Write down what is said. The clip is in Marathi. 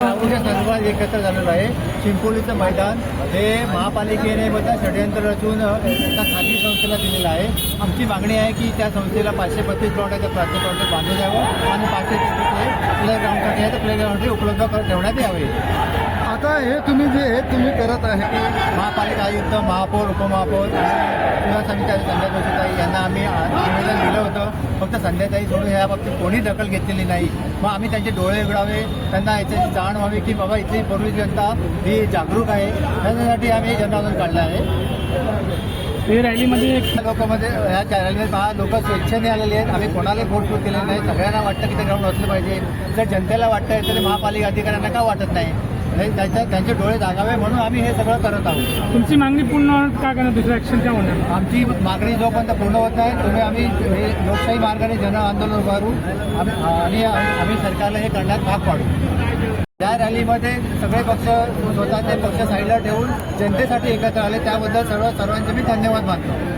गावच्या सर्वात एकत्र झालेलं आहे. चिंचोलीचं मैदान हे महापालिकेने बद्दल षडयंत्र रचून एका खाजगी संस्थेला दिलेलं आहे. आमची मागणी आहे की त्या संस्थेला 532 प्लॉटाच्या प्रात्यक्षिक बांधून द्यावं आणि 533 प्ले ग्राउंडसाठी आहे तर प्ले ग्राउंडसाठी उपलब्ध करून ठेवण्यात यावे. आता हे तुम्ही करत आहे की महापालिका आयुक्त, महापौर, उपमहापौर आणि जिल्हा समिती संध्या जोशीताई यांना आम्ही निवेदन दिलं होतं. फक्त संध्याताई सोडून या बाबतीत कोणी दखल घेतलेली नाही. मग आम्ही त्यांचे डोळे उघडावे, त्यांना याच्याची जाण व्हावी की बाबा इथली पूर्वी जनता ही जागरूक आहे. त्याच्यासाठी आम्ही जनआंदोलन काढलं आहे. रॅलीमध्ये लोकांमध्ये ह्या रॅलीमध्ये लोक स्वेच्छेने आलेले आहेत. आम्ही कोणालाही फोर्सफुल केलेलं नाही. सगळ्यांना वाटतं की ते ग्राउंड असलं पाहिजे. जर जनतेला वाटतं तर महापालिका अधिकाऱ्यांना का वाटत नाही? त्यांचे डोळे जागावे म्हणून आम्ही हे सगळं करत आहोत. तुमची मागणी पूर्ण का करणार? दुसरं ॲक्शन काय होणार? आमची मागणी जोपर्यंत पूर्ण होत नाही तुम्ही आम्ही हे लोकशाही मार्गाने जन आंदोलन उभारू आणि आम्ही सरकारला हे करण्यात भाग पाडू. या रॅलीमध्ये सगळे पक्ष स्वतःचे पक्ष साईडला ठेवून जनतेसाठी एकत्र आले त्याबद्दल सर्वांचे मी धन्यवाद मानतो.